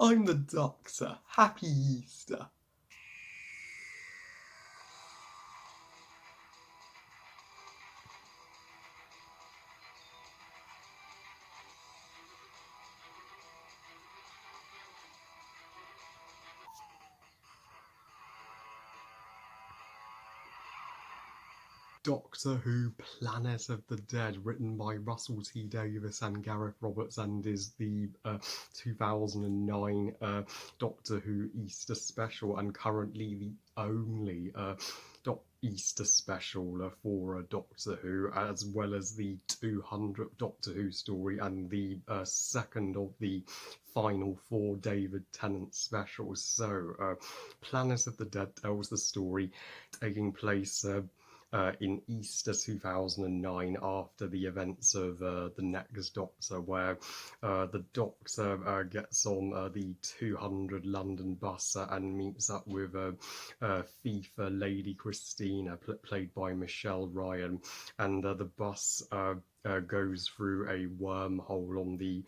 I'm the Doctor. Happy Easter. Doctor Who Planet of the Dead, written by Russell T Davies and Gareth Roberts, and is the 2009 Doctor Who Easter special, and currently the only Easter special for Doctor Who, as well as the 200th Doctor Who story and the second of the final four David Tennant specials. So, Planet of the Dead tells the story taking place in Easter 2009, after the events of the Next Doctor, where the Doctor gets on the 200 London bus and meets up with FIFA Lady Christina, played by Michelle Ryan, and the bus goes through a wormhole on the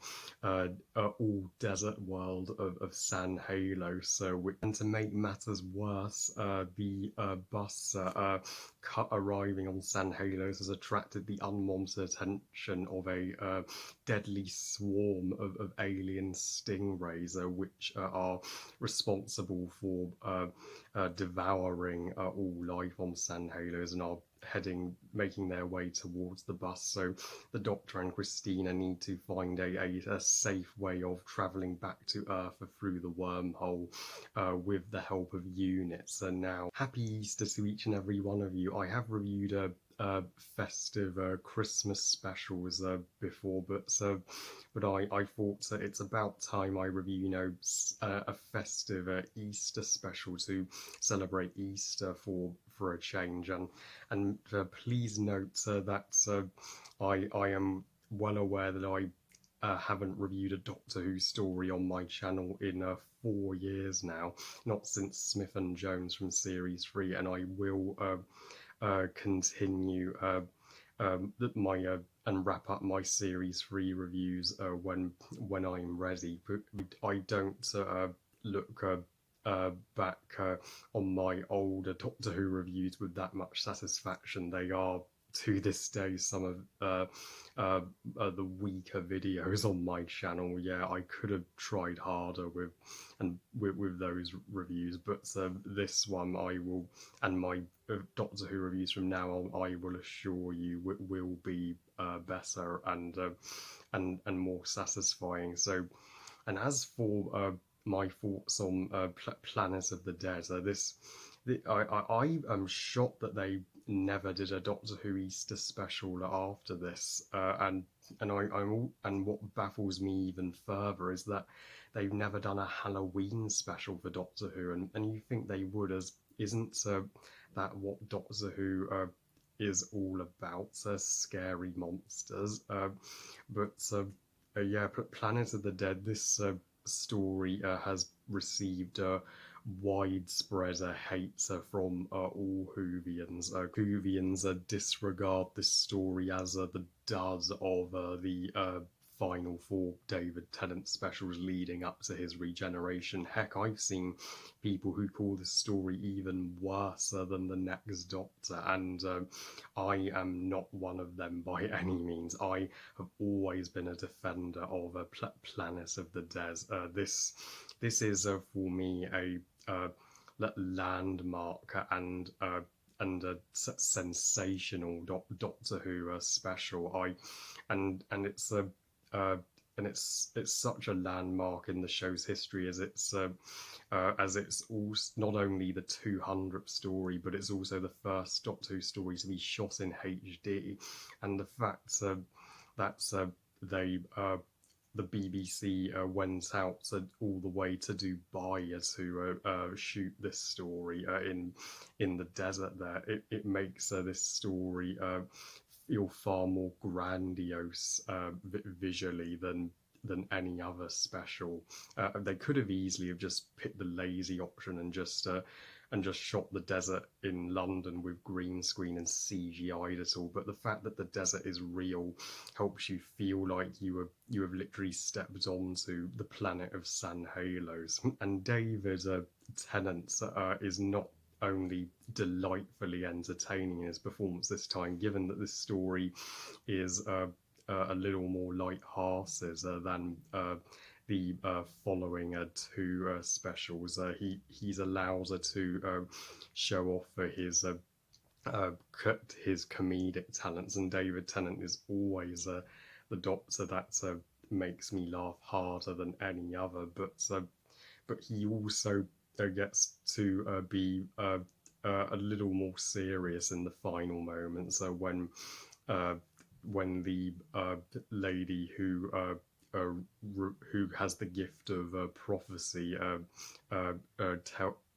all desert world of San Halo. So, and to make matters worse, the bus arriving on San Halos has attracted the unwanted attention of a deadly swarm of alien stingrays, which are responsible for devouring all life on San Halos, and are making their way towards the bus. So the Doctor and Christina need to find a safe way of travelling back to Earth through the wormhole with the help of units. And now, happy Easter to each and every one of you. I have reviewed festive Christmas specials before, but I thought that it's about time I review, a festive Easter special to celebrate Easter for a change. And please note that I am well aware that I haven't reviewed a Doctor Who story on my channel in 4 years now, not since Smith and Jones from Series 3, and I will continue my and wrap up my Series 3 reviews when I'm ready. But I don't look back on my older Doctor Who reviews with that much satisfaction. They are, to this day, some of the weaker videos on my channel. Yeah, I could have tried harder with those reviews, but this one I will, and my Doctor Who reviews from now on, I will assure you, will be better and more satisfying. So, and as for my thoughts on Planet of the Dead, I am shocked that they never did a Doctor Who Easter special after this, and what baffles me even further is that they've never done a Halloween special for Doctor Who, and you think they would, as isn't that what Doctor Who is all about, scary monsters. But yeah, Planet of the Dead, this story has received widespread hate from all Whovians. Whovians disregard this story as the dud of the final four David Tennant specials leading up to his regeneration. Heck, I've seen people who call this story even worse than the Next Doctor, and I am not one of them by any means. I have always been a defender of Planet of the Dead. This is for me a landmark and a sensational Doctor Who special. It's a and it's such a landmark in the show's history, as it's all, not only the 200th story, but it's also the first Doctor Who story to be shot in HD, and the fact that they the BBC went out all the way to Dubai to shoot this story in the desert there. It makes this story feel far more grandiose visually than any other special. They could have easily have just picked the lazy option and just and just shot the desert in London with green screen and CGI'd it all. But the fact that the desert is real helps you feel like you have literally stepped onto the planet of San Halos. And David Tennant is not only delightfully entertaining in his performance this time, given that this story is a little more light-hearted than the following two specials. He's allowed to show off his comedic talents, and David Tennant is always the Doctor that makes me laugh harder than any other. But he also gets to be a little more serious in the final moments uh, when the lady who has the gift of prophecy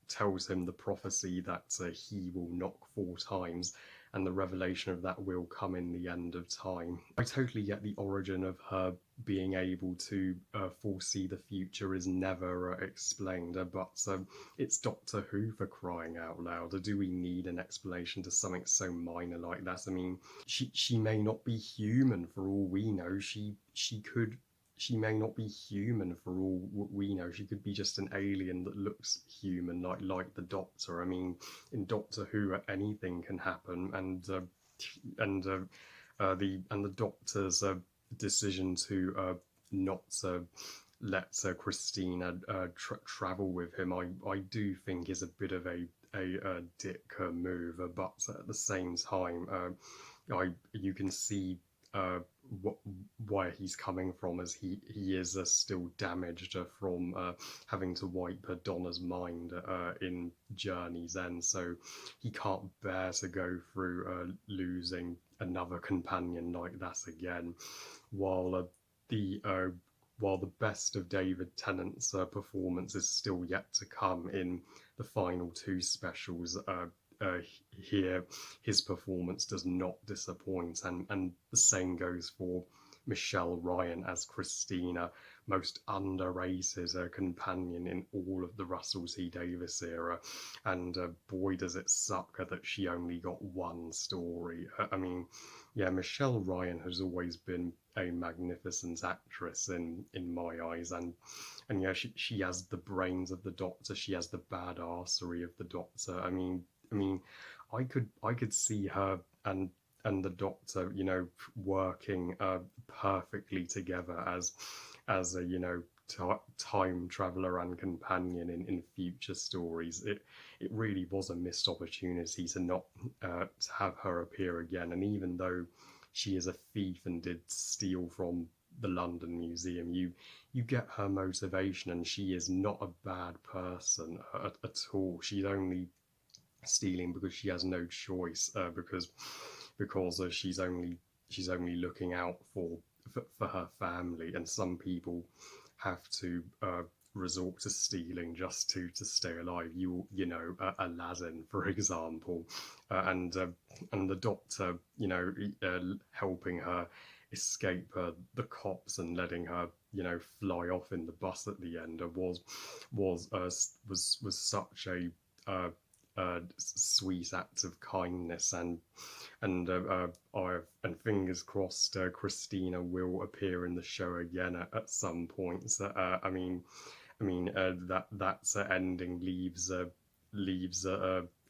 tells him the prophecy that he will knock 4 times, and the revelation of that will come in the end of time. I totally get the origin of her being able to foresee the future is never explained, but it's Doctor Who, for crying out loud. Do we need an explanation to something so minor like that? I mean, she may not be human for all we know. She may not be human for all we know. She could be just an alien that looks human, like the Doctor. I mean, in Doctor Who, anything can happen, and the Doctor's decision to not let Christina travel with him, I do think is a bit of a dick move, but at the same time, you can see where he's coming from, as he is still damaged from having to wipe Donna's mind in Journey's End, so he can't bear to go through losing another companion like that again. While the best of David Tennant's performance is still yet to come in the final two specials, here his performance does not disappoint, and the same goes for Michelle Ryan as Christina, most underrated companion in all of the Russell T Davies era, and boy does it suck that she only got one story. I mean, yeah, Michelle Ryan has always been a magnificent actress in my eyes, and yeah, she has the brains of the Doctor, she has the badassery of the Doctor. I mean, I could see her and the Doctor, working perfectly together as a time traveler and companion in future stories. It really was a missed opportunity to not to have her appear again. And even though she is a thief and did steal from the London Museum, you get her motivation, and she is not a bad person at all. She's only stealing because she has no choice, because she's only looking out for her family, and some people have to resort to stealing just to stay alive. Aladdin, for example, and the Doctor, helping her escape the cops and letting her fly off in the bus at the end was such a sweet act of kindness, and fingers crossed Christina will appear in the show again at some point. That ending leaves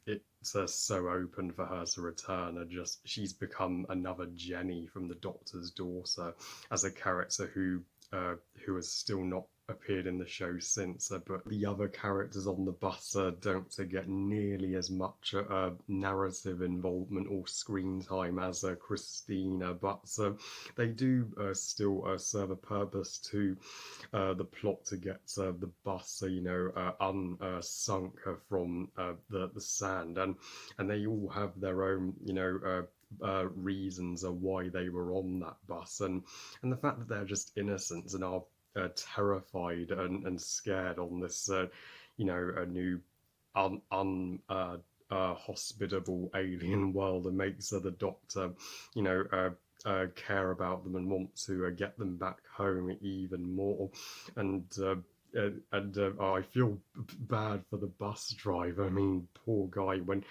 it so open for her to return. She's become another Jenny from the Doctor's Daughter, as a character who has still not appeared in the show since, but the other characters on the bus don't get nearly as much narrative involvement or screen time as Christina, but they do still serve a purpose to the plot to get the bus unsunk from the sand, and they all have their own reasons why they were on that bus, and the fact that they're just innocent and are terrified and scared on this a new hospitable alien world, and makes the Doctor care about them and want to get them back home even more. And I feel bad for the bus driver. I mean, poor guy. When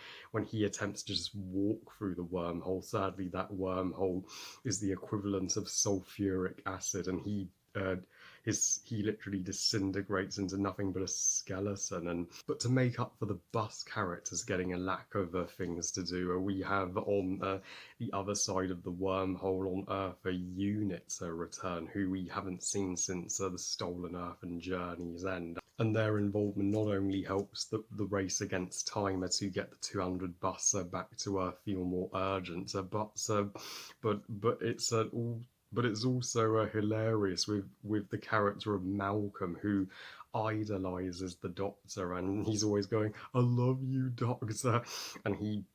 he attempts to just walk through the wormhole, sadly that wormhole is the equivalent of sulfuric acid, and uh, he literally disintegrates into nothing but a skeleton. And but to make up for the bus characters getting a lack of things to do, we have on the other side of the wormhole on Earth a unit return who we haven't seen since the Stolen Earth and Journey's End. And their involvement not only helps the race against time to get the 200 bus back to Earth feel more urgent, but it's also hilarious with the character of Malcolm, who idolizes the Doctor, and he's always going, "I love you, Doctor," and he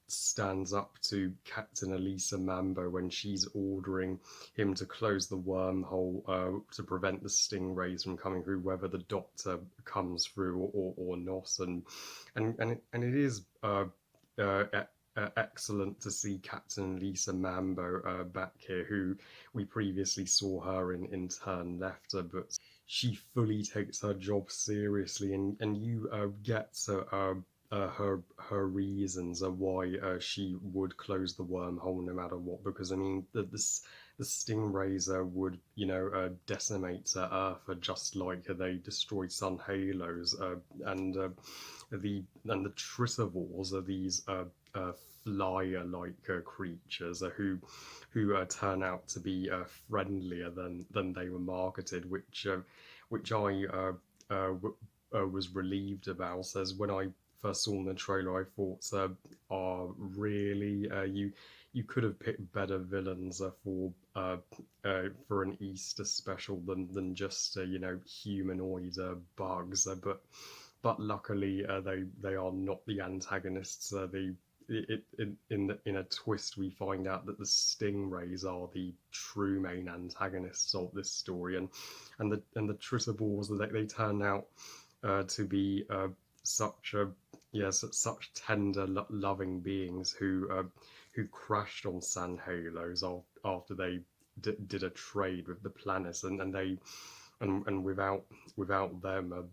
stands up to Captain Elisa Mambo when she's ordering him to close the wormhole to prevent the stingrays from coming through, whether the Doctor comes through or not. And it is uh, excellent to see Captain Lisa Mambo back here, who we previously saw her in Turn Left, but she fully takes her job seriously, and you get her reasons why she would close the wormhole no matter what. Because I mean, the stingrays would decimate Earth just like they destroyed Sun Halos, and the Tritivores are these flyer-like creatures who turn out to be friendlier than they were marketed, which I was relieved about. As when I first saw the trailer, I thought, really, you could have picked better villains for an Easter special than just humanoid bugs, but luckily they are not the antagonists. In a twist, we find out that the stingrays are the true main antagonists of this story, and the Tritivores, they turn out to be such such tender, loving beings who crashed on San Halos after they did a trade with the planets, and without them,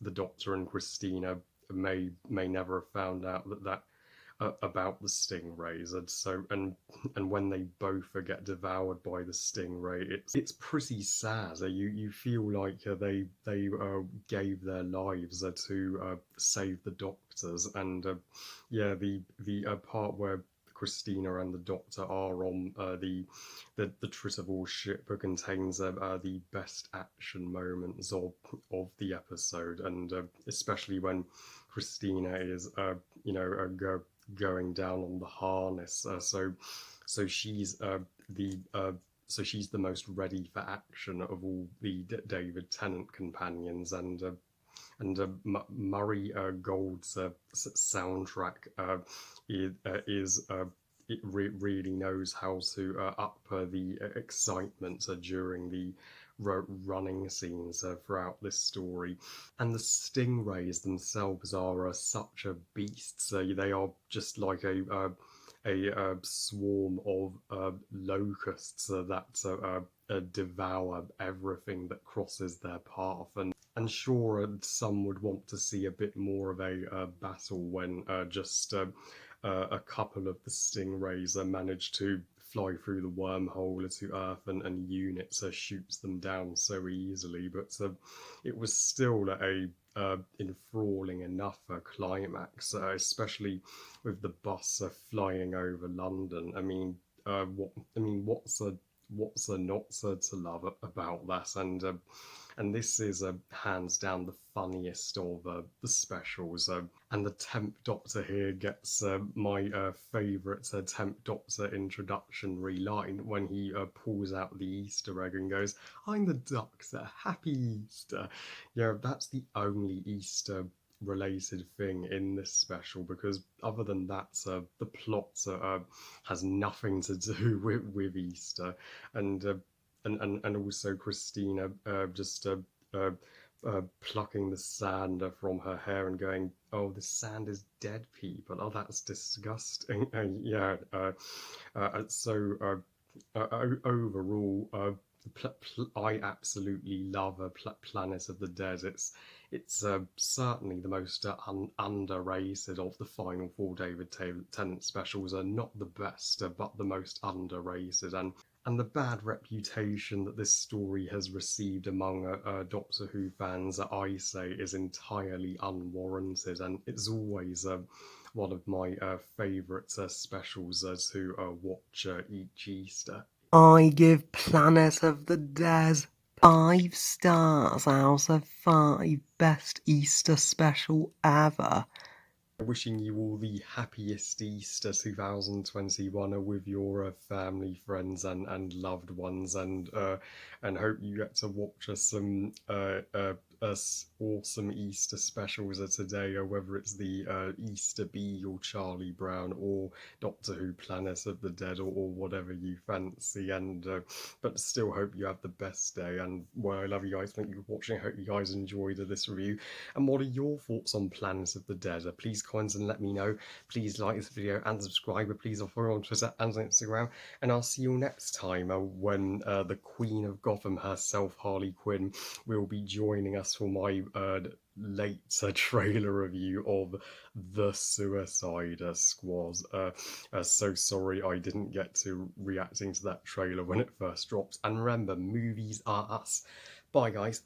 the Doctor and Christina may never have found out that about the stingrays. And when they both get devoured by the stingray, it's pretty sad. You feel like they gave their lives to save the Doctors. And the part where Christina and the Doctor are on the Tritivore ship contains the best action moments of the episode, and especially when Christina is going down on the harness. So she's she's the most ready for action of all the David Tennant companions, and Murray Gold's soundtrack it really knows how to up the excitement during the running scenes throughout this story. And the stingrays themselves are such a beast. So they are just like a swarm of locusts that devour everything that crosses their path. And sure, some would want to see a bit more of a battle when just a couple of the stingrays manage to fly through the wormhole to Earth, and units shoots them down so easily. But it was still a enthralling enough climax, especially with the bus flying over London. I mean, what's a not to love about that? And this is hands down the funniest of the specials. And the 10th Doctor here gets my favourite 10th Doctor introductory line when he pulls out the Easter egg and goes, "I'm the Doctor, happy Easter." Yeah, that's the only Easter related thing in this special, because other than that, the plot has nothing to do with Easter. And also Christina just plucking the sand from her hair and going, "Oh, the sand is dead people. Oh, that's disgusting." So overall, I absolutely love Planet of the Dead. It's certainly the most underrated of the final four David Tennant specials. Are not the best, but the most underrated, and the bad reputation that this story has received among Doctor Who fans, I say, is entirely unwarranted, and it's always one of my favourite specials to watch each Easter. I give Planet of the Dead 5 stars out of 5. Best Easter special ever. Wishing you all the happiest Easter 2021 with your family, friends, and loved ones, and hope you get to watch some awesome Easter specials today, whether it's the Easter Bee or Charlie Brown or Doctor Who Planet of the Dead or whatever you fancy. And but still hope you have the best day. And well, I love you guys. Thank you for watching. I hope you guys enjoyed this review. And what are your thoughts on Planet of the Dead? Please comment and let me know. Please like this video and subscribe. Please follow on Twitter and Instagram. And I'll see you next time when the Queen of Gotham herself, Harley Quinn, will be joining us for my late trailer review of The Suicide Squad. So sorry I didn't get to reacting to that trailer when it first drops. And remember, movies are us. Bye, guys.